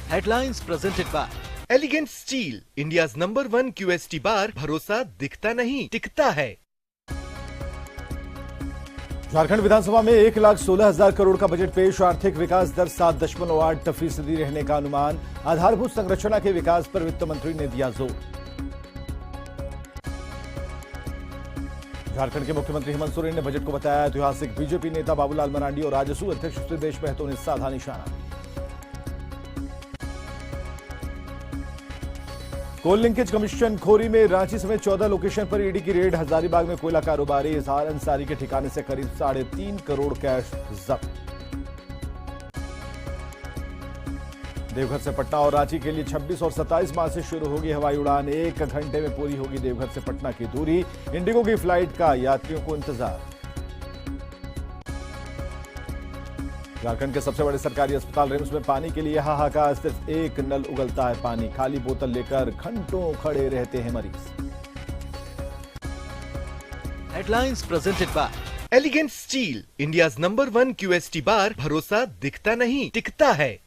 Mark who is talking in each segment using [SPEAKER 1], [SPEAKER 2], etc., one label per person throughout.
[SPEAKER 1] Headlines presented by
[SPEAKER 2] elegant steel, India's number 1 QST बार, भरोसा दिखता नहीं टिकता है।
[SPEAKER 3] झारखंड विधानसभा में 1,16,000 करोड़ का बजट पेश। आर्थिक विकास दर 7.8% रहने का अनुमान। आधारभूत संरचना के विकास पर वित्त मंत्री ने दिया जोर। झारखंड के मुख्यमंत्री हेमंत सोरेन ने बजट को बताया ऐतिहासिक। बीजेपी नेता बाबूलाल मरांडी और राजसू अध्यक्ष हृदयेश महतो ने साधा निशाना। कोल लिंकेज कमीशन खोरी में रांची समेत 14 लोकेशन पर ईडी की रेड। हजारीबाग में कोयला कारोबारी इजहार अंसारी के ठिकाने से करीब 3.5 करोड़ कैश जब्त। देवघर से पटना और रांची के लिए 26 और 27 मार्च से शुरू होगी हवाई उड़ान। 1 घंटे में पूरी होगी देवघर से पटना की दूरी। इंडिगो की फ्लाइट का यात्रियों को इंतजार। झारखंड के सबसे बड़े सरकारी अस्पताल रिम्स में पानी के लिए हाहाकार। सिर्फ एक नल उगलता है पानी। खाली बोतल लेकर घंटों खड़े रहते हैं मरीज।
[SPEAKER 1] Headlines presented by
[SPEAKER 2] elegant steel, India's number 1 QST बार, भरोसा दिखता नहीं टिकता है।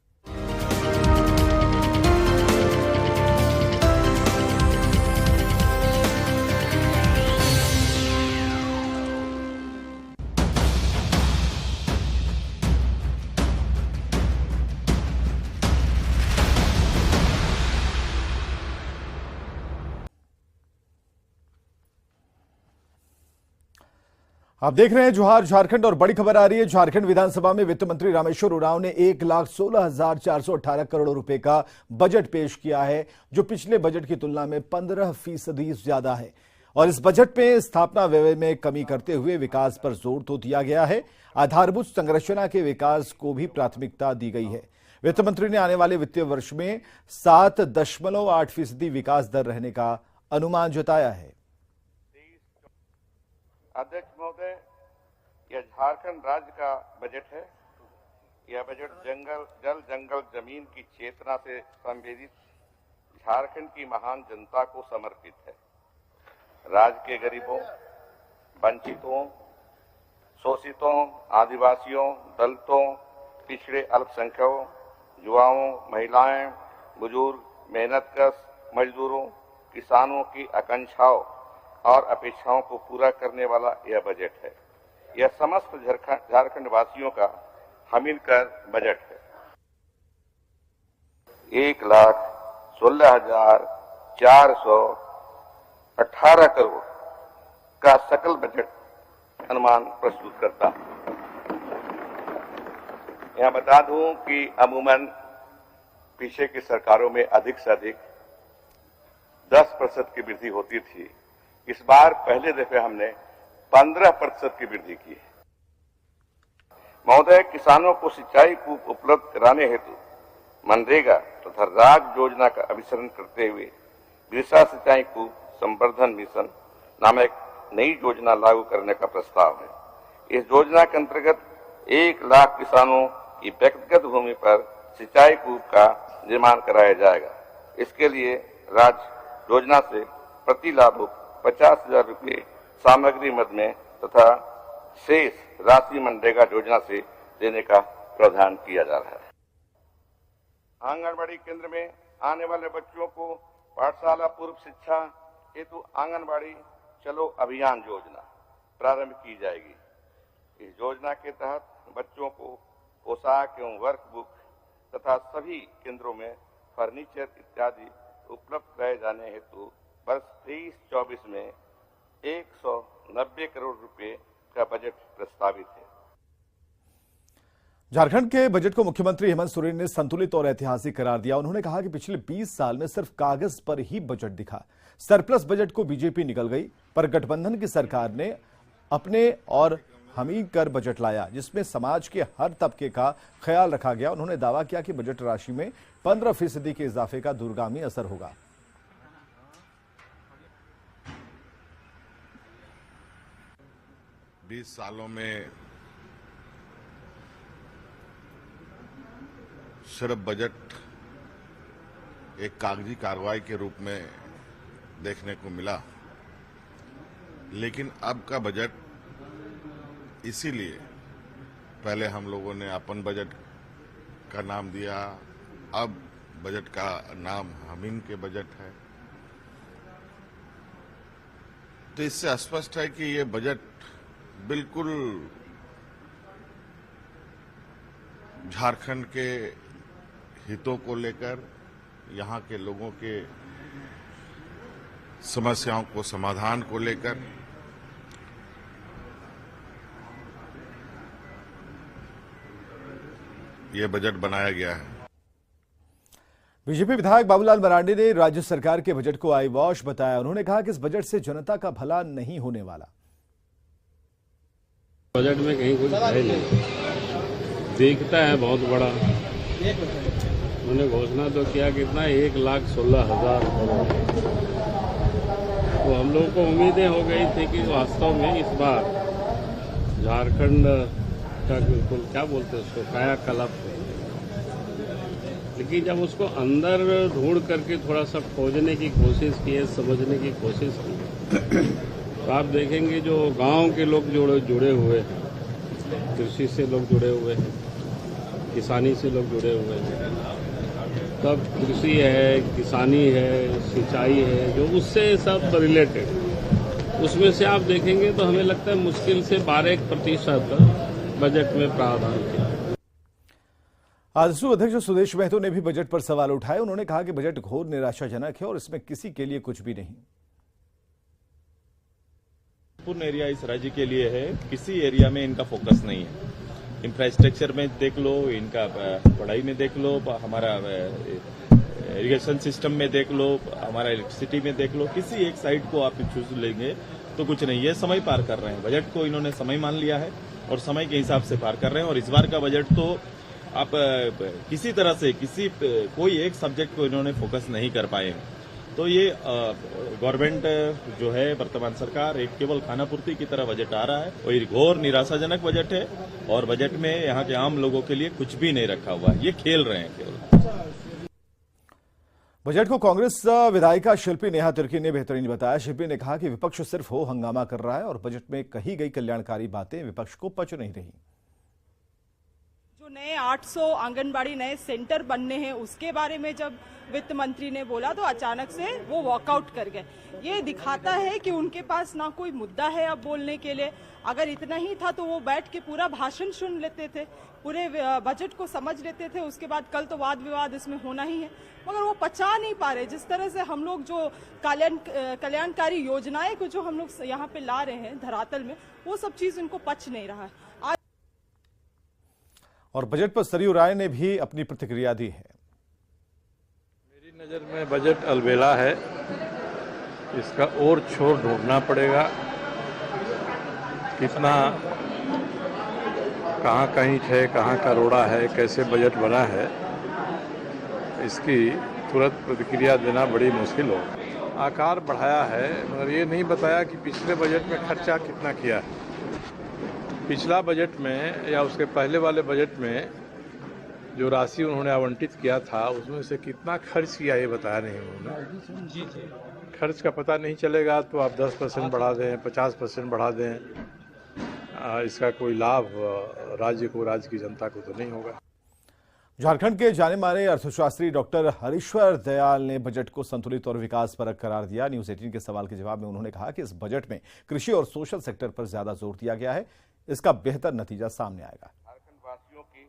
[SPEAKER 3] आप देख रहे हैं जोहार झारखंड और बड़ी खबर आ रही है। झारखंड विधानसभा में वित्त मंत्री रामेश्वर उरांव ने 1,16,418 करोड़ रुपए का बजट पेश किया है, जो पिछले बजट की तुलना में 15% ज्यादा है। और इस बजट में स्थापना व्यय में कमी करते हुए विकास पर जोर तो दिया गया है। आधारभूत संरचना के विकास को भी प्राथमिकता दी गई है। वित्त मंत्री ने आने वाले वित्तीय वर्ष में 7.8% विकास दर रहने का अनुमान जताया है।
[SPEAKER 4] अध्यक्ष महोदय, यह झारखंड राज्य का बजट है। यह बजट जल जंगल जमीन की चेतना से संवेदित झारखंड की महान जनता को समर्पित है। राज्य के गरीबों, वंचितों, शोषितों, आदिवासियों, दलितों, पिछड़े अल्पसंख्यकों, युवाओं, महिलाएं, बुजुर्ग, मेहनतकश मजदूरों, किसानों की आकांक्षाओं और अपेक्षाओं को पूरा करने वाला यह बजट है। यह समस्त झारखंड वासियों का मिलकर बजट है। 1,16,418 करोड़ का सकल बजट अनुमान प्रस्तुत करता है। यहां बता दूं कि अमूमन पीछे की सरकारों में अधिक से अधिक 10% की वृद्धि होती थी। इस बार पहले दफे हमने 15% की वृद्धि की है। महोदय, किसानों को सिंचाई कूप उपलब्ध कराने हेतु मनरेगा तथा राग योजना का अभिसरण करते हुए वृषा सिंचाई कूप संवर्धन मिशन नामक नई योजना लागू करने का प्रस्ताव है। इस योजना के अंतर्गत 1 लाख किसानों की व्यक्तिगत भूमि पर सिंचाई कूप का निर्माण कराया जाएगा। इसके लिए राज्य योजना से प्रति लाभुक 50,000 रुपये सामग्री मद में तथा शेष राशि मनरेगा योजना से देने का प्रावधान किया जा रहा है। आंगनबाड़ी केंद्र में आने वाले बच्चों को पाठशाला पूर्व शिक्षा हेतु आंगनबाड़ी चलो अभियान योजना प्रारंभ की जाएगी। इस योजना के तहत बच्चों को पोशाक एवं वर्कबुक तथा सभी केंद्रों में फर्नीचर इत्यादि उपलब्ध कराए जाने हेतु वर्ष 23-24 में 190 करोड़ रुपए का बजट प्रस्तावित है।
[SPEAKER 3] झारखंड के बजट को मुख्यमंत्री हेमंत सोरेन ने संतुलित और ऐतिहासिक करार दिया। उन्होंने कहा कि पिछले 20 साल में सिर्फ कागज पर ही बजट दिखा। सरप्लस बजट को बीजेपी निकल गई, पर गठबंधन की सरकार ने अपने और हामी कर बजट लाया, जिसमें समाज के हर तबके का ख्याल रखा गया। उन्होंने दावा किया कि बजट राशि में 15% के इजाफे का दूरगामी असर होगा।
[SPEAKER 5] 20 सालों में सिर्फ बजट एक कागजी कार्रवाई के रूप में देखने को मिला, लेकिन अब का बजट इसीलिए पहले हम लोगों ने अपन बजट का नाम दिया, अब बजट का नाम हमीम के बजट है। तो इससे स्पष्ट है कि ये बजट बिल्कुल झारखंड के हितों को लेकर, यहां के लोगों के समस्याओं को समाधान को लेकर ये बजट बनाया गया है।
[SPEAKER 3] बीजेपी विधायक बाबूलाल मरांडी ने राज्य सरकार के बजट को आई वॉश बताया। उन्होंने कहा कि इस बजट से जनता का भला नहीं होने वाला।
[SPEAKER 6] बजट में कहीं कुछ है नहीं, दिखता है बहुत बड़ा। उन्होंने घोषणा तो किया कितना 1,16,000 करोड़। तो हम लोगों को उम्मीदें हो गई थी कि वास्तव में इस बार झारखंड का बिल्कुल क्या बोलते हैं उसको कायाकल्प, लेकिन जब उसको अंदर ढूंढ करके थोड़ा सा खोजने की कोशिश की है, समझने की कोशिश की, तो आप देखेंगे जो गांव के लोग जुड़े हुए हैं, कृषि से लोग जुड़े हुए हैं, किसानी से लोग जुड़े हुए हैं, तब कृषि है, किसानी है, सिंचाई है, जो उससे सब रिलेटेड, उसमें से आप देखेंगे तो हमें लगता है मुश्किल से 12% बजट में प्रावधान किया।
[SPEAKER 3] आजसू अध्यक्ष सुदेश महतो ने भी बजट पर सवाल उठाए। उन्होंने कहा कि बजट घोर निराशाजनक है और इसमें किसी के लिए कुछ भी नहीं।
[SPEAKER 7] पूर्ण एरिया इस राज्य के लिए है, किसी एरिया में इनका फोकस नहीं है। इंफ्रास्ट्रक्चर में देख लो, इनका पढ़ाई में देख लो, हमारा इरिगेशन सिस्टम में देख लो, हमारा इलेक्ट्रिसिटी में देख लो, किसी एक साइड को आप चूज लेंगे तो कुछ नहीं। ये समय पार कर रहे हैं, बजट को इन्होंने समय मान लिया है और समय के हिसाब से पार कर रहे हैं। और इस बार का बजट तो आप किसी तरह से कोई एक सब्जेक्ट को इन्होंने फोकस नहीं कर पाए हैं। तो ये गवर्नमेंट जो है, वर्तमान सरकार, एक केवल खानापूर्ति की तरह बजट आ रहा है और ये घोर निराशाजनक बजट है। और बजट में यहाँ के आम लोगों के लिए कुछ भी नहीं रखा हुआ है, ये खेल रहे हैं केवल।
[SPEAKER 3] बजट को कांग्रेस विधायिका शिल्पी नेहा तिर्की ने बेहतरीन बताया। शिल्पी ने कहा कि विपक्ष सिर्फ हो हंगामा कर रहा है और बजट में कही गई कल्याणकारी बातें विपक्ष को पच नहीं रही।
[SPEAKER 8] जो नए 800 आंगनबाड़ी नए सेंटर बनने हैं उसके बारे में जब वित्त मंत्री ने बोला तो अचानक से वो वॉकआउट कर गए। ये दिखाता है कि उनके पास ना कोई मुद्दा है अब बोलने के लिए। अगर इतना ही था तो वो बैठ के पूरा भाषण सुन लेते थे, पूरे बजट को समझ लेते थे। उसके बाद कल तो वाद विवाद इसमें होना ही है, मगर वो पचा नहीं पा रहे। जिस तरह से हम लोग जो कल्याणकारी योजनाएं को जो हम लोग यहाँ पे ला रहे हैं धरातल में, वो सब चीज उनको पच नहीं रहा है।
[SPEAKER 3] और बजट पर सरयू राय ने भी अपनी प्रतिक्रिया दी है।
[SPEAKER 9] मेरी नज़र में बजट अलबेला है, इसका और छोर ढूंढना पड़ेगा। कितना कहाँ कहीं है, कहाँ का रोड़ा है, कैसे बजट बना है, इसकी तुरंत प्रतिक्रिया देना बड़ी मुश्किल होगा। आकार बढ़ाया है मगर ये नहीं बताया कि पिछले बजट में खर्चा कितना किया है। पिछला बजट में या उसके पहले वाले बजट में जो राशि उन्होंने आवंटित किया था उसमें से कितना खर्च किया ये बताया नहीं उन्होंने। खर्च का पता नहीं चलेगा तो आप 10% बढ़ा दें, 50% बढ़ा दें, इसका कोई लाभ राज्य को, राज्य की जनता को तो नहीं होगा।
[SPEAKER 3] झारखंड के जाने माने अर्थशास्त्री डॉक्टर हरीश्वर दयाल ने बजट को संतुलित और विकास परक करार दिया। न्यूज 18 के सवाल के जवाब में उन्होंने कहा कि इस बजट में कृषि और सोशल सेक्टर पर ज्यादा जोर दिया गया है, इसका बेहतर नतीजा सामने आएगा।
[SPEAKER 4] झारखंडवासियों की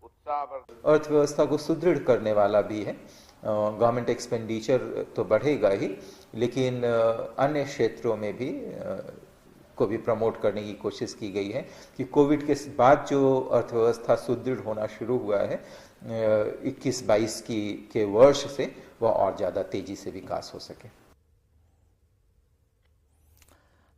[SPEAKER 4] उत्साह
[SPEAKER 10] अर्थव्यवस्था को सुदृढ़ करने वाला भी है। गवर्नमेंट एक्सपेंडिचर तो बढ़ेगा ही, लेकिन अन्य क्षेत्रों में भी को भी प्रमोट करने की कोशिश की गई है कि कोविड के बाद जो अर्थव्यवस्था सुदृढ़ होना शुरू हुआ है 21-22 के वर्ष से, वह और ज्यादा तेजी से विकास हो सके।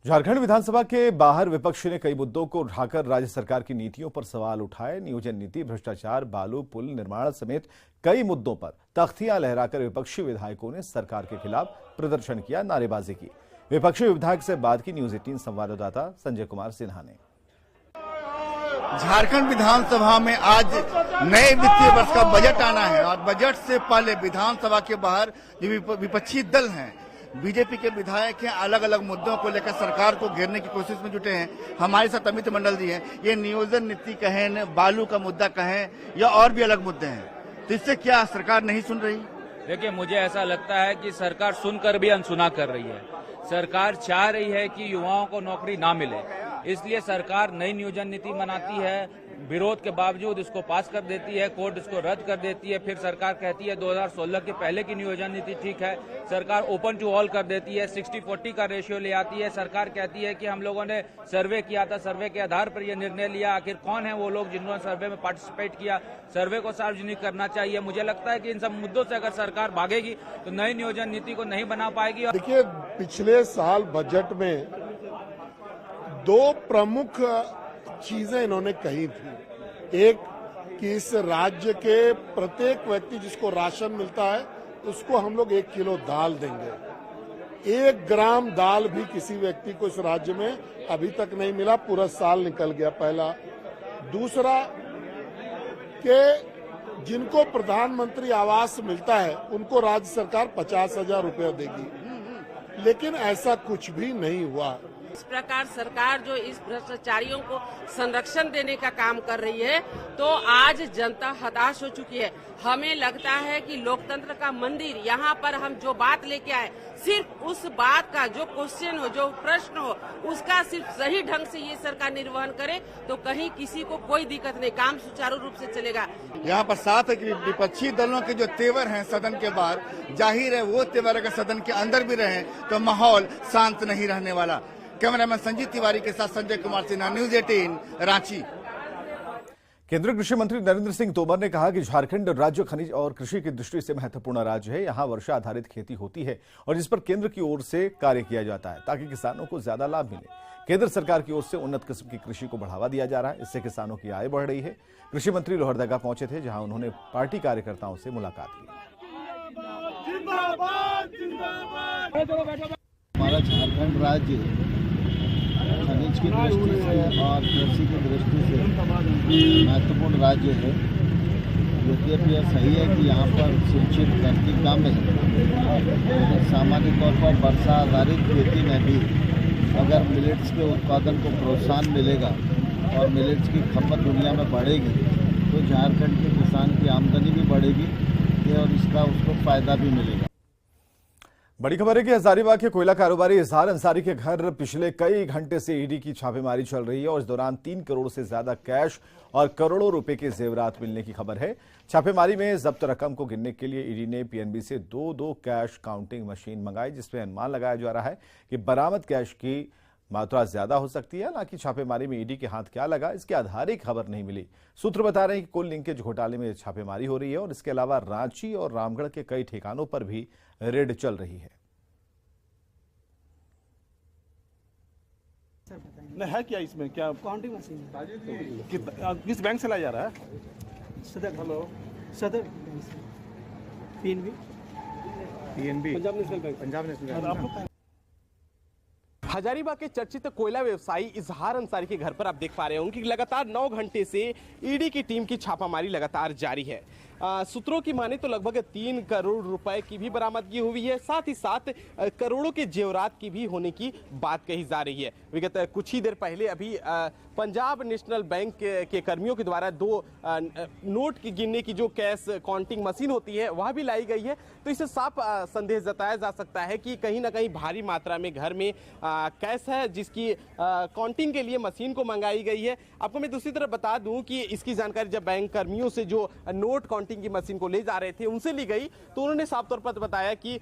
[SPEAKER 3] झारखंड विधानसभा के बाहर विपक्ष ने कई मुद्दों को उठाकर राज्य सरकार की नीतियों पर सवाल उठाए। नियोजन नीति, भ्रष्टाचार, बालू पुल निर्माण समेत कई मुद्दों पर तख्तियां लहराकर विपक्षी विधायकों ने सरकार के खिलाफ प्रदर्शन किया, नारेबाजी की। विपक्षी विधायक से बात की न्यूज 18 संवाददाता संजय कुमार सिन्हा ने।
[SPEAKER 11] झारखंड विधानसभा में आज नए वित्तीय वर्ष का बजट आना है और बजट से पहले विधानसभा के बाहर जो विपक्षी दल हैं, बीजेपी के विधायक हैं, अलग अलग मुद्दों को लेकर सरकार को घेरने की कोशिश में जुटे हैं। हमारे साथ अमित मंडल जी हैं। ये नियोजन नीति कहें, बालू का मुद्दा कहें या और भी अलग मुद्दे हैं, तो इससे क्या सरकार नहीं सुन रही?
[SPEAKER 12] देखिए, मुझे ऐसा लगता है कि सरकार सुनकर भी अनसुना कर रही है। सरकार चाह रही है कि युवाओं को नौकरी ना मिले, इसलिए सरकार नई नियोजन नीति बनाती है, विरोध के बावजूद इसको पास कर देती है, कोर्ट इसको रद्द कर देती है, फिर सरकार कहती है 2016 के पहले की नियोजन नीति ठीक है, सरकार ओपन टू ऑल कर देती है, 60-40 का रेशियो ले आती है, सरकार कहती है कि हम लोगों ने सर्वे किया था, सर्वे के आधार पर यह निर्णय लिया। आखिर कौन है वो लोग जिन्होंने सर्वे में पार्टिसिपेट किया? सर्वे को सार्वजनिक करना चाहिए। मुझे लगता है कि इन सब मुद्दों से अगर सरकार भागेगी तो नई नियोजन नीति को नहीं बना पाएगी।
[SPEAKER 13] देखिए, पिछले साल बजट में 2 प्रमुख चीजें इन्होंने कही थी। एक कि इस राज्य के प्रत्येक व्यक्ति जिसको राशन मिलता है उसको हम लोग 1 किलो दाल देंगे। 1 ग्राम दाल भी किसी व्यक्ति को इस राज्य में अभी तक नहीं मिला, पूरा साल निकल गया। पहला। दूसरा कि जिनको प्रधानमंत्री आवास मिलता है उनको राज्य सरकार 50,000 रुपया देगी, लेकिन ऐसा कुछ भी नहीं हुआ।
[SPEAKER 14] इस प्रकार सरकार जो इस भ्रष्टाचारियों को संरक्षण देने का काम कर रही है, तो आज जनता हताश हो चुकी है। हमें लगता है कि लोकतंत्र का मंदिर, यहाँ पर हम जो बात लेके आए, सिर्फ उस बात का जो क्वेश्चन हो, जो प्रश्न हो, उसका सिर्फ सही ढंग से ये सरकार निर्वहन करे तो कहीं किसी को कोई दिक्कत नहीं, काम सुचारू रूप से चलेगा।
[SPEAKER 11] यहाँ पर साथ है कि विपक्षी दलों के जो तेवर हैं सदन के बाहर, जाहिर है वो तेवर अगर सदन के अंदर भी रहे तो माहौल शांत नहीं रहने वाला। कैमरामैन संजीव तिवारी के साथ संजय कुमार सिन्हा, न्यूज 18 रांची।
[SPEAKER 3] केंद्रीय कृषि मंत्री नरेंद्र सिंह तोमर ने कहा कि झारखंड राज्य खनिज और कृषि की दृष्टि से महत्वपूर्ण राज्य है। यहां वर्षा आधारित खेती होती है और इस पर केंद्र की ओर से कार्य किया जाता है ताकि किसानों को ज्यादा लाभ मिले। केंद्र सरकार की ओर से उन्नत किस्म की कृषि को बढ़ावा दिया जा रहा है, इससे किसानों की आय बढ़ रही है। कृषि मंत्री लोहरदगा पहुंचे थे, जहां उन्होंने पार्टी कार्यकर्ताओं से मुलाकात की।
[SPEAKER 15] हमारा झारखंड राज्य खनिज की दृष्टि से और कृषि की दृष्टि से महत्वपूर्ण राज्य है। यद्यपि यह सही है कि यहाँ पर सिंचित धरती कम है, लेकिन सामान्य तौर पर वर्षा आधारित खेती में भी अगर मिलेट्स के उत्पादन को प्रोत्साहन मिलेगा और मिलेट्स की खपत दुनिया में बढ़ेगी तो झारखंड के किसान की आमदनी भी बढ़ेगी और इसका उसको फायदा भी मिलेगा।
[SPEAKER 3] बड़ी खबर है कि हजारीबाग के कोयला कारोबारी इजहार अंसारी के घर पिछले कई घंटे से ईडी की छापेमारी चल रही है और इस दौरान 3 करोड़ से ज्यादा कैश और करोड़ों रुपए के जेवरात मिलने की खबर है। छापेमारी में जब्त रकम को गिनने के लिए ईडी ने पीएनबी से 2 कैश काउंटिंग मशीन मंगाई, जिसमें अनुमान लगाया जा रहा है कि बरामद कैश की मात्रा ज्यादा हो सकती है। हालांकि छापेमारी में ईडी के हाथ क्या लगा, इसके आधारित खबर नहीं मिली। सूत्र बता रहे हैं कि कोल लिंकेज घोटाले में छापेमारी हो रही है और इसके अलावा रांची और रामगढ़ के कई ठिकानों पर भी रेड चल रही है।
[SPEAKER 16] नहीं है क्या इसमें, क्या काउंटिंग मशीन किस बैंक से लाया जा रहा है? सदर। हेलो, सदर PNB Punjab national bank.
[SPEAKER 17] Hazaribagh के चर्चित कोयला व्यवसायी इजहार अंसारी के घर पर आप देख पा रहे होंगे कि लगातार 9 घंटे से ईडी की टीम की छापामारी लगातार जारी है। सूत्रों की माने तो लगभग 3 करोड़ रुपए की भी बरामदगी हुई है, साथ ही साथ करोड़ों के जेवरात की भी होने की बात कही जा रही है। विगत कुछ ही देर पहले अभी पंजाब नेशनल बैंक के कर्मियों के द्वारा 2 नोट की गिनने की जो कैश काउंटिंग मशीन होती है वह भी लाई गई है। तो इससे साफ संदेह जताया जा सकता है कि कहीं ना कहीं भारी मात्रा में घर में कैश है, जिसकी काउंटिंग के लिए मशीन को मंगाई गई है। आपको मैं दूसरी तरफ बता दूं कि इसकी जानकारी जब बैंक कर्मियों से जो नोट काउंटिंग की मशीन को ले जा रहे थे उनसे ली गई, तो उन्होंने साफ तौर पर बताया कि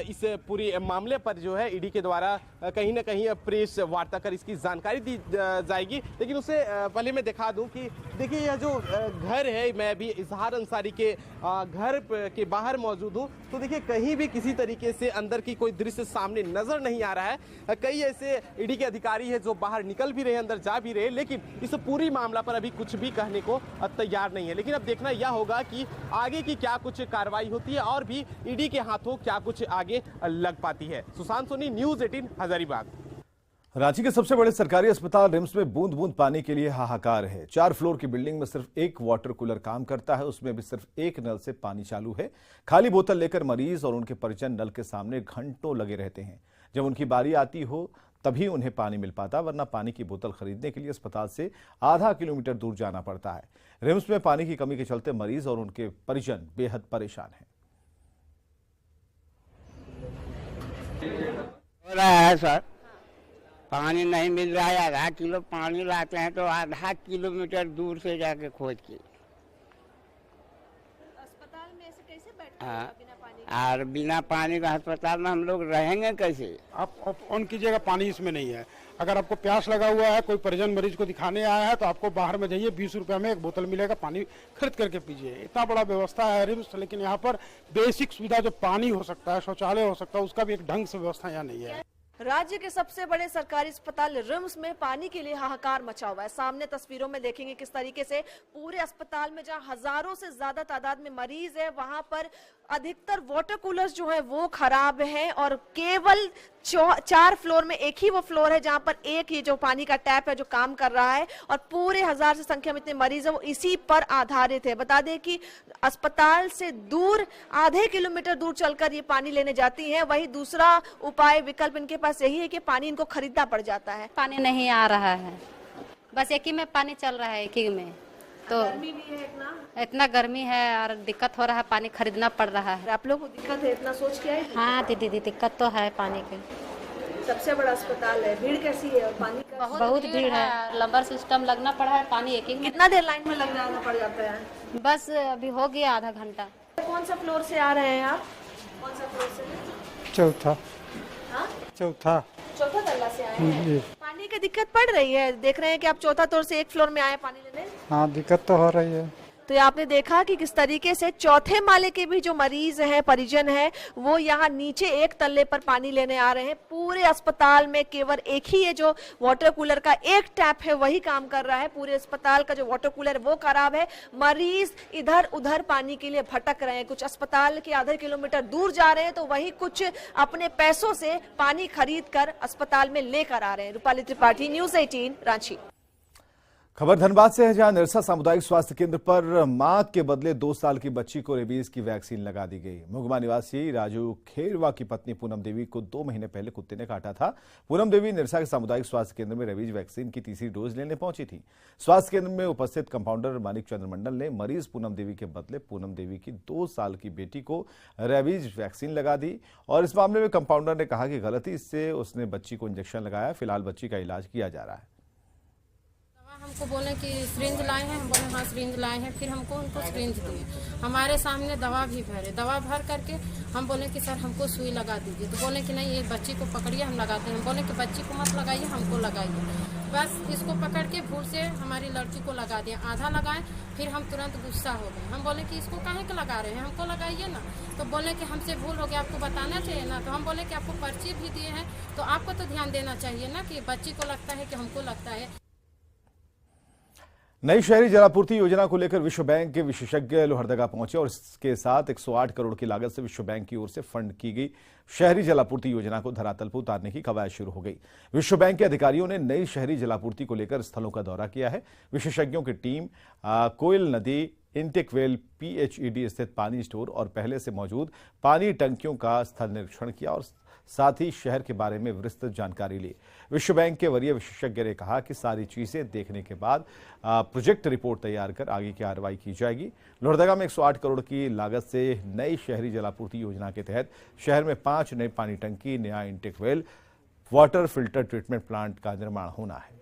[SPEAKER 17] इस पूरे मामले पर जो है ईडी के द्वारा कहीं ना कहीं प्रेस वार्ता कर इसकी जानकारी दी जाएगी। लेकिन उससे पहले मैं दिखा दूं कि देखिए यह जो घर है, मैं अभी इजहार अंसारी के घर के बाहर मौजूद हूं, तो देखिए कहीं भी किसी तरीके से अंदर की कोई दृश्य सामने नजर नहीं आ रहा है। कई ऐसे ईडी के अधिकारी है जो बाहर निकल भी रहे, अंदर जा भी रहे, लेकिन इस पूरी मामला पर अभी कुछ भी कहने को तैयार नहीं है। लेकिन अब देखना यह होगा कि आगे की क्या कुछ कार्रवाई होती है और भी ईडी के हाथों क्या कुछ आगे लग पाती है। सुशांत सोनी, न्यूज 18 हजारीबाग।
[SPEAKER 3] रांची के सबसे बड़े सरकारी अस्पताल रिम्स में बूंद बूंद पानी के लिए हाहाकार है। 4 फ्लोर की बिल्डिंग में सिर्फ एक वाटर कूलर काम करता है, उसमें भी सिर्फ एक नल से पानी चालू है। खाली बोतल लेकर मरीज और उनके परिजन नल के सामने घंटों लगे रहते हैं। जब उनकी बारी आती हो तभी उन्हें पानी मिल पाता, वरना पानी की बोतल खरीदने के लिए अस्पताल से आधा किलोमीटर दूर जाना पड़ता है। रिम्स में पानी की कमी के चलते मरीज और उनके परिजन बेहद परेशान हैं।
[SPEAKER 18] हो रहा है सर, पानी नहीं मिल रहा है। आधा किलो पानी लाते हैं तो आधा किलोमीटर दूर से जाके खोज के।
[SPEAKER 19] अस्पताल में ऐसे कैसे बैठते
[SPEAKER 18] हाँ,
[SPEAKER 19] हैं बिना पानी के?
[SPEAKER 18] और बिना पानी का अस्पताल में हम लोग रहेंगे कैसे?
[SPEAKER 20] आप ऑन कीजिएगा, पानी इसमें नहीं है। अगर आपको प्यास लगा हुआ है, कोई परिजन मरीज को दिखाने आया है, तो आपको बाहर में जाइए, 20 रुपए में एक बोतल मिलेगा, पानी खरीद करके पीजिए। इतना बड़ा व्यवस्था है रिम्स, लेकिन यहाँ पर बेसिक सुविधा जो पानी हो सकता है, शौचालय हो सकता है, उसका भी एक ढंग से व्यवस्था यहाँ नहीं है।
[SPEAKER 19] राज्य के सबसे बड़े सरकारी अस्पताल रिम्स में पानी के लिए हाहाकार मचा हुआ है। सामने तस्वीरों में देखेंगे किस तरीके से पूरे अस्पताल में जहां हजारों से ज्यादा तादाद में मरीज है, वहां पर अधिकतर वाटर कूलर्स जो है वो खराब हैं और केवल 4 फ्लोर में एक ही वो फ्लोर है जहां पर एक ये जो पानी का टैप है जो काम कर रहा है और पूरे 1000 से संख्या में इतने मरीज है वो इसी पर आधारित है। बता दें कि अस्पताल से दूर आधे किलोमीटर दूर चलकर ये पानी लेने जाती हैं। वही दूसरा उपाय विकल्प इनके पास यही है कि पानी इनको खरीदना पड़ जाता है।
[SPEAKER 21] पानी नहीं आ रहा है, बस एक ही में पानी चल रहा है, एक ही में। तो
[SPEAKER 19] गर्मी भी है
[SPEAKER 21] इतना गर्मी है और दिक्कत हो रहा है, पानी खरीदना पड़ रहा है।
[SPEAKER 19] आप लोग को दिक्कत है, इतना सोच के आए?
[SPEAKER 21] हाँ दीदी, दिक्कत तो है पानी की।
[SPEAKER 19] सबसे बड़ा अस्पताल है, भीड़ कैसी है और पानी का?
[SPEAKER 21] बहुत भीड़ है, लंबर सिस्टम लगना पड़ा है, पानी एक ही।
[SPEAKER 19] कितना देर लाइन में लग जाना पड़ जाता है?
[SPEAKER 21] बस अभी हो गया आधा घंटा।
[SPEAKER 19] कौन सा फ्लोर से आ रहे हैं आप? कौन सा फ्लोर से?
[SPEAKER 20] चौथा।
[SPEAKER 19] हाँ?
[SPEAKER 20] चौथा
[SPEAKER 19] तल्ला से आए हैं। पानी की दिक्कत पड़ रही है, देख रहे हैं कि आप चौथा तौर से एक फ्लोर में आए पानी लेने।
[SPEAKER 20] हाँ, दिक्कत तो हो रही है।
[SPEAKER 19] तो आपने देखा कि किस तरीके से चौथे माले के भी जो मरीज हैं, परिजन हैं, वो यहाँ नीचे एक तल्ले पर पानी लेने आ रहे हैं। पूरे अस्पताल में केवल एक ही ये जो वाटर कूलर का एक टैप है वही काम कर रहा है। पूरे अस्पताल का जो वाटर कूलर वो खराब है। मरीज इधर उधर पानी के लिए भटक रहे हैं, कुछ अस्पताल के आधे किलोमीटर दूर जा रहे हैं तो वही कुछ अपने पैसों से पानी खरीद कर अस्पताल में लेकर आ रहे हैं। रूपाली त्रिपाठी, न्यूज़ 18, रांची।
[SPEAKER 3] खबर धनबाद से है, जहां निरसा सामुदायिक स्वास्थ्य केंद्र पर मां के बदले 2 साल की बच्ची को रेबीज की वैक्सीन लगा दी गई। मुगमा निवासी राजू खेरवा की पत्नी पूनम देवी को 2 महीने पहले कुत्ते ने काटा था। पूनम देवी निरसा के सामुदायिक स्वास्थ्य केंद्र में रेबीज वैक्सीन की तीसरी डोज लेने पहुंची थी। स्वास्थ्य केंद्र में उपस्थित कंपाउंडर मानिक चंद्र मंडल ने मरीज पूनम देवी के बदले पूनम देवी की 2 साल की बेटी को रेबीज वैक्सीन लगा दी और इस मामले में कंपाउंडर ने कहा कि गलती से उसने बच्ची को इंजेक्शन लगाया। फिलहाल बच्ची का इलाज किया जा रहा है।
[SPEAKER 22] हमको बोले कि सिरिंज लाए हैं, हम बोले हाँ सिरिंज लाए हैं, फिर हमको उनको सिरिंज दिए। हमारे सामने दवा भी भरे, दवा भर करके हम बोले कि सर हमको सुई लगा दीजिए, तो बोले कि नहीं ये बच्ची को पकड़िए हम लगाते हैं। हम बोले कि बच्ची को मत लगाइए, हमको लगाइए। बस इसको पकड़ के भूल से हमारी लड़की को लगा दिया, आधा लगाए, फिर हम तुरंत गुस्सा हो गए। हम बोले कि इसको काहे के लगा रहे हैं, हमको लगाइए ना। तो बोले कि हमसे भूल हो गया, आपको बताना चाहिए ना। तो हम बोले कि आपको पर्ची भी दिए हैं तो आपको तो ध्यान देना चाहिए ना कि बच्ची को लगता है कि हमको लगता है।
[SPEAKER 3] नई शहरी जलापूर्ति योजना को लेकर विश्व बैंक के विशेषज्ञ लोहरदगा पहुंचे और इसके साथ 108 करोड़ की लागत से विश्व बैंक की ओर से फंड की गई शहरी जलापूर्ति योजना को धरातल पर उतारने की कवायद शुरू हो गई। विश्व बैंक के अधिकारियों ने नई शहरी जलापूर्ति को लेकर स्थलों का दौरा किया है। विशेषज्ञों की टीम कोयल नदी, इंटेक वेल, PHED स्थित पानी स्टोर और पहले से मौजूद पानी टंकियों का स्थल निरीक्षण किया और साथ ही शहर के बारे में विस्तृत जानकारी ली। विश्व बैंक के वरीय विशेषज्ञ ने कहा कि सारी चीजें देखने के बाद प्रोजेक्ट रिपोर्ट तैयार कर आगे की कार्रवाई की जाएगी। लोहरदगा में 108 करोड़ की लागत से नई शहरी जलापूर्ति योजना के तहत शहर में 5 नई पानी टंकी, नया intake well, water filter treatment plant का निर्माण होना है।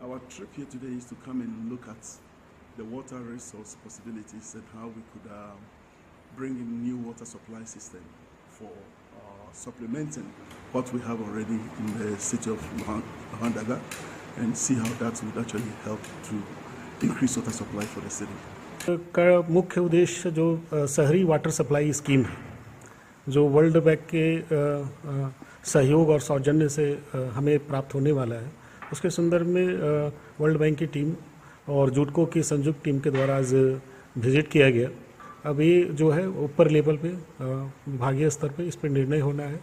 [SPEAKER 23] Our trip here today is to come and look at the water resource possibilities and how we could bring in new water supply system for supplementing what we have already in the city of Lohardaga and see how that would actually help to increase water supply for the city.
[SPEAKER 24] का मुख्य उद्देश्य जो शहरी water supply scheme है, जो world bank के सहयोग और सौजन्य से हमें प्राप्त होने वाला है, उसके संदर्भ में वर्ल्ड बैंक की टीम और जूडको की संयुक्त टीम के द्वारा आज विजिट किया गया। अभी जो है ऊपर लेवल पे विभागीय स्तर पे इस पर निर्णय होना है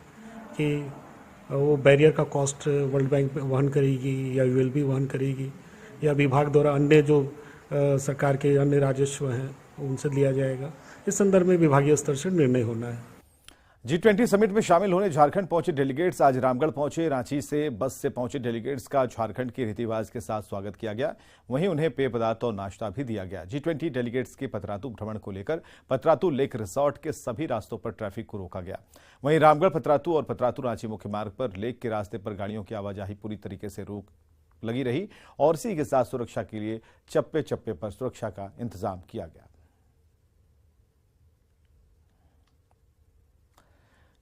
[SPEAKER 24] कि वो बैरियर का कॉस्ट वर्ल्ड बैंक वहन करेगी या ULB वहन करेगी या विभाग द्वारा अन्य जो सरकार के अन्य राजस्व हैं उनसे लिया जाएगा। इस संदर्भ में विभागीय स्तर से निर्णय होना है।
[SPEAKER 3] G20 समिट में शामिल होने झारखंड पहुंचे डेलीगेट्स आज रामगढ़ पहुंचे। रांची से बस से पहुंचे डेलीगेट्स का झारखंड के रीति रिवाज के साथ स्वागत किया गया। वहीं उन्हें पेय पदार्थ और नाश्ता भी दिया गया। G20 डेलीगेट्स के पतरातू भ्रमण को लेकर पतरातू लेक रिसोर्ट के सभी रास्तों पर ट्रैफिक को रोका गया। वहीं रामगढ़ पतरातू और पतरातू रांची मुख्य मार्ग पर लेक के रास्ते पर गाड़ियों की आवाजाही पूरी तरीके से रोक लगी रही और इसी के साथ सुरक्षा के लिए चप्पे चप्पे पर सुरक्षा का इंतजाम किया गया।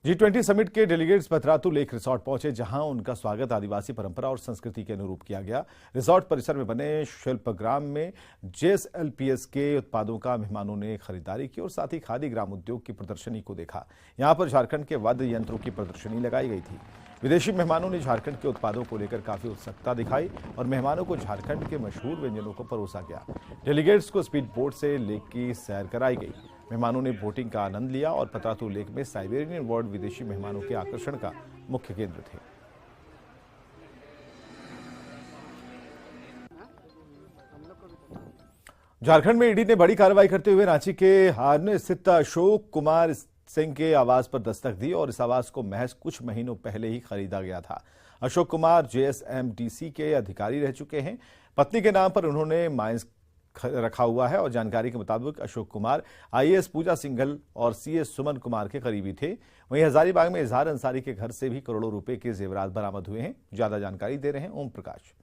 [SPEAKER 3] G20 समिट के डेलीगेट्स पतरातू लेक रिसोर्ट पहुंचे, जहां उनका स्वागत आदिवासी परंपरा और संस्कृति के अनुरूप किया गया। रिसोर्ट परिसर में बने शिल्पग्राम में JSLPS के उत्पादों का मेहमानों ने खरीदारी की और साथ ही खादी ग्राम उद्योग की प्रदर्शनी को देखा। यहां पर झारखंड के वाद्य यंत्रों की प्रदर्शनी लगाई गई थी। विदेशी मेहमानों ने झारखंड के उत्पादों को लेकर काफी उत्सुकता दिखाई और मेहमानों को झारखंड के मशहूर व्यंजनों को परोसा गया। डेलीगेट्स को स्पीड बोट से लेक की सैर कराई गई। मेहमानों ने बोटिंग का आनंद लिया और पतरातू लेक में साइबेरियन बर्ड विदेशी मेहमानों के आकर्षण का मुख्य केंद्र थे। झारखंड में ईडी ने बड़ी कार्रवाई करते हुए रांची के हारने स्थित अशोक कुमार सिंह के आवास पर दस्तक दी और इस आवास को महज कुछ महीनों पहले ही खरीदा गया था। अशोक कुमार JSMDC के अधिकारी रह चुके हैं। पत्नी के नाम पर उन्होंने माइंस रखा हुआ है और जानकारी के मुताबिक अशोक कुमार IAS पूजा सिंघल और CS सुमन कुमार के करीबी थे। वहीं हजारीबाग में इजहार अंसारी के घर से भी करोड़ों रुपए के जेवरात बरामद हुए हैं। ज्यादा जानकारी दे रहे हैं ओम प्रकाश।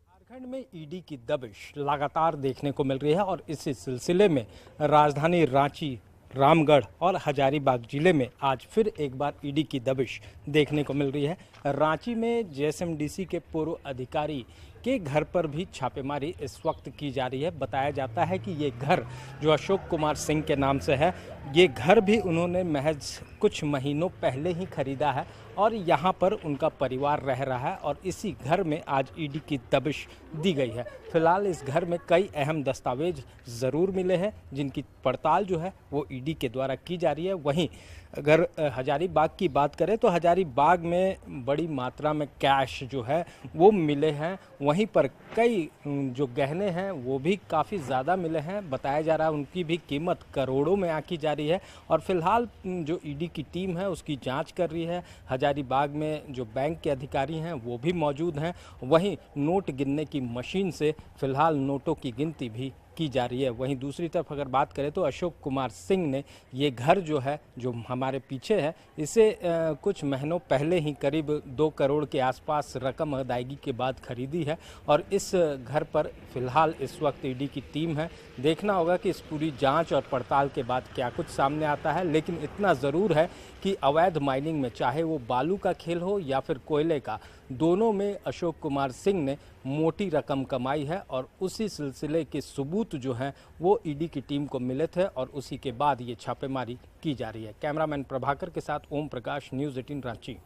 [SPEAKER 1] झारखंड में ईडी की दबिश लगातार देखने को मिल रही है और इसी सिलसिले में राजधानी रांची, रामगढ़ और हजारीबाग जिले में आज फिर एक बार ईडी की दबिश देखने को मिल रही है। रांची में JSMDC के पूर्व अधिकारी के घर पर भी छापेमारी इस वक्त की जा रही है। बताया जाता है कि ये घर जो अशोक कुमार सिंह के नाम से है, ये घर भी उन्होंने महज कुछ महीनों पहले ही खरीदा है और यहाँ पर उनका परिवार रह रहा है और इसी घर में आज ईडी की दबिश दी गई है। फिलहाल इस घर में कई अहम दस्तावेज ज़रूर मिले हैं जिनकी पड़ताल जो है वो ईडी के द्वारा की जा रही है। वहीं अगर हजारीबाग की बात करें तो हजारीबाग में बड़ी मात्रा में कैश जो है वो मिले हैं। वहीं पर कई जो गहने हैं वो भी काफ़ी ज़्यादा मिले हैं। बताया जा रहा है उनकी भी कीमत करोड़ों में आंकी जा रही है और फिलहाल जो ईडी की टीम है उसकी जांच कर रही है। हजारीबाग में जो बैंक के अधिकारी हैं वो भी मौजूद हैं। वहीं नोट गिनने की मशीन से फिलहाल नोटों की गिनती भी की जा रही है। वहीं दूसरी तरफ अगर बात करें तो अशोक कुमार सिंह ने ये घर जो है जो हमारे पीछे है इसे कुछ महीनों पहले ही करीब 2 करोड़ के आसपास रकम अदायगी के बाद खरीदी है और इस घर पर फिलहाल इस वक्त ईडी की टीम है। देखना होगा कि इस पूरी जांच और पड़ताल के बाद क्या कुछ सामने आता है, लेकिन इतना ज़रूर है कि अवैध माइनिंग में चाहे वो बालू का खेल हो या फिर कोयले का, दोनों में अशोक कुमार सिंह ने मोटी रकम कमाई है और उसी सिलसिले के सबूत जो हैं वो ईडी की टीम को मिले थे और उसी के बाद ये छापेमारी की जा रही है। कैमरामैन प्रभाकर के साथ ओम प्रकाश, न्यूज़ 18 रांची।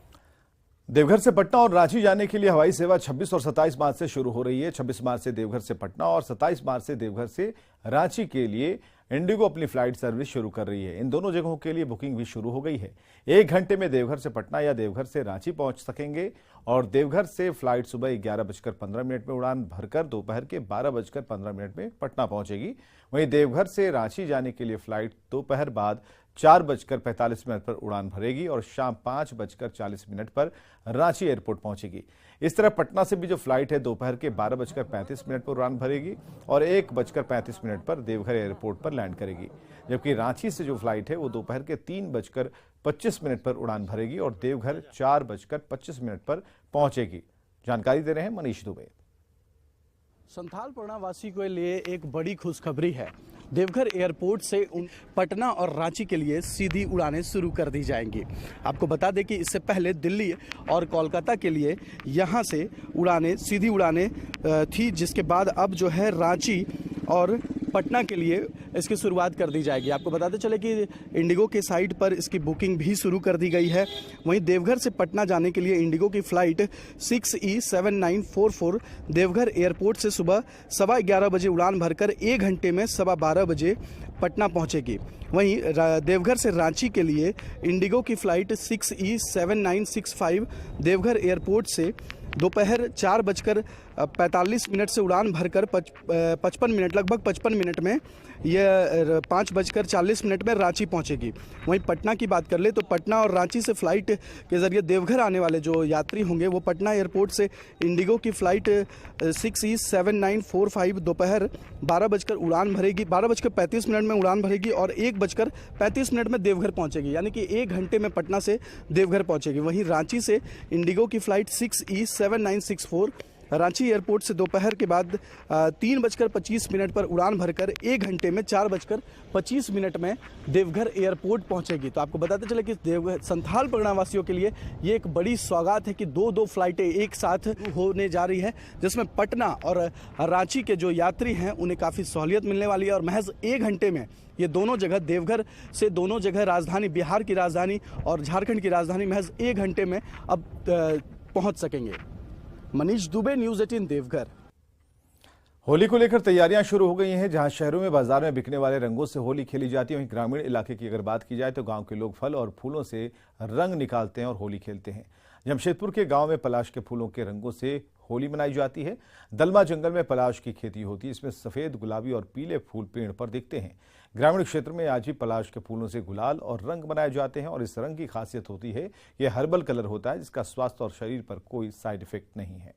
[SPEAKER 3] देवघर से पटना और रांची जाने के लिए हवाई सेवा 26 और 27 मार्च से शुरू हो रही है। 26 मार्च से देवघर से पटना और 27 मार्च से देवघर से रांची के लिए इंडिगो अपनी फ्लाइट सर्विस शुरू कर रही है। इन दोनों जगहों के लिए बुकिंग भी शुरू हो गई है। 1 घंटे में देवघर से पटना या देवघर से रांची पहुंच सकेंगे और देवघर से फ्लाइट सुबह 11:15 में उड़ान भरकर दोपहर के 12:15 में पटना पहुंचेगी। वहीं देवघर से रांची जाने के लिए फ्लाइट दोपहर बाद 4:45 पर उड़ान भरेगी और शाम 5:40 पर रांची एयरपोर्ट पहुंचेगी। इस तरह पटना से भी जो फ्लाइट है दोपहर के 12:35 पर उड़ान भरेगी और 1:35 पर देवघर एयरपोर्ट पर लैंड करेगी। जबकि रांची से जो फ्लाइट है वो दोपहर के 3:25 पर उड़ान भरेगी और देवघर 4:25 पर पहुंचेगी। जानकारी दे रहे हैं मनीष दुबे।
[SPEAKER 2] संथाल वासी के लिए एक बड़ी खुशखबरी है। देवघर एयरपोर्ट से पटना और रांची के लिए सीधी उड़ानें शुरू कर दी जाएंगी। आपको बता दें कि इससे पहले दिल्ली और कोलकाता के लिए यहां से सीधी उड़ानें थी, जिसके बाद अब जो है रांची और पटना के लिए इसकी शुरुआत कर दी जाएगी। आपको बताते चले कि इंडिगो के साइट पर इसकी बुकिंग भी शुरू कर दी गई है। वहीं देवघर से पटना जाने के लिए इंडिगो की फ्लाइट 6E7944 देवघर एयरपोर्ट से सुबह 11:15 बजे उड़ान भरकर 1 घंटे में 12:15 बजे पटना पहुंचेगी। वहीं देवघर से रांची के लिए इंडिगो की फ्लाइट 6E7965 देवघर एयरपोर्ट से दोपहर 4:45 45 मिनट से उड़ान भरकर 55 मिनट, लगभग 55 मिनट में यह 5:40 में रांची पहुंचेगी। वहीं पटना की बात कर ले तो पटना और रांची से फ्लाइट के जरिए देवघर आने वाले जो यात्री होंगे वो पटना एयरपोर्ट से इंडिगो की फ्लाइट 6E7945 दोपहर 12 उड़ान भरेगी, 12:35 में उड़ान भरेगी और 1:35 में देवघर पहुंचेगी, यानी कि 1 घंटे में पटना से देवघर पहुंचेगी। वहीं रांची से इंडिगो की फ्लाइट 6E7964 रांची एयरपोर्ट से दोपहर के बाद 3:25 पर उड़ान भरकर 1 घंटे में 4:25 में देवघर एयरपोर्ट पहुंचेगी। तो आपको बताते चले कि देवघर संथाल परगना वासियों के लिए ये एक बड़ी सौगात है कि दो फ्लाइटें एक साथ होने जा रही है, जिसमें पटना और रांची के जो यात्री हैं उन्हें काफ़ी सहूलियत मिलने वाली है और महज 1 घंटे में ये दोनों जगह, देवघर से दोनों जगह राजधानी, बिहार की राजधानी और झारखंड की राजधानी महज 1 घंटे में अब पहुंच सकेंगे। मनीष दुबे, न्यूज़ 18 देवघर।
[SPEAKER 3] होली को लेकर तैयारियां शुरू हो गई हैं। जहां शहरों में बाजार में बिकने वाले रंगों से होली खेली जाती है, वहीं ग्रामीण इलाके की अगर बात की जाए तो गांव के लोग फल और फूलों से रंग निकालते हैं और होली खेलते हैं। जमशेदपुर के गांव में पलाश के फूलों के रंगों से होली मनाई जाती है। दलमा जंगल में पलाश की खेती होती है। इसमें सफेद, गुलाबी और पीले फूल पेड़ पर दिखते हैं। ग्रामीण क्षेत्र में आज भी पलाश के फूलों से गुलाल और रंग बनाए जाते हैं और इस रंग की खासियत होती है यह हर्बल कलर होता है, जिसका स्वास्थ्य और शरीर पर कोई साइड इफेक्ट नहीं है।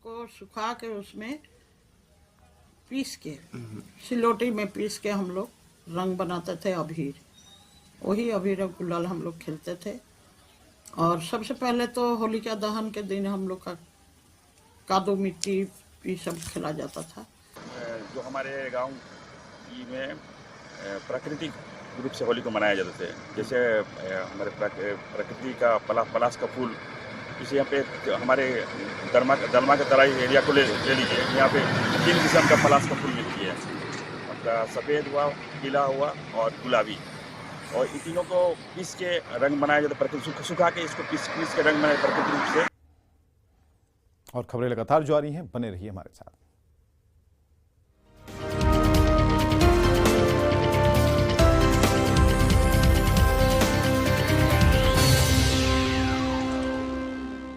[SPEAKER 5] को सुखा के उसमें पीस के सिलोटी में पीस के हम लोग रंग बनाते थे, अबीर, वही अबीर और गुलाल हम लोग खेलते थे। और सबसे पहले तो होलिका दहन के दिन हम लोग का कादो मिट्टी ये सब खेला जाता था।
[SPEAKER 6] जो हमारे गांव में प्राकृतिक रूप से होली को मनाया जाता था, जैसे हमारे प्रकृति का पलाश का फूल, जैसे यहाँ पे हमारे दलमा के तराई एरिया को ले लीजिए, यहाँ पे 3 किस्म का पलाश का फूल मिलती है, मतलब सफ़ेद हुआ, पीला हुआ और गुलाबी, और इन तीनों को पीस के रंग बनाया जाता है, प्रकृति सुखा के इसको पीस के रंग बनाए प्राकृतिक रूप से।
[SPEAKER 3] और खबरें लगातार जारी हैं, बने रहिए हमारे साथ।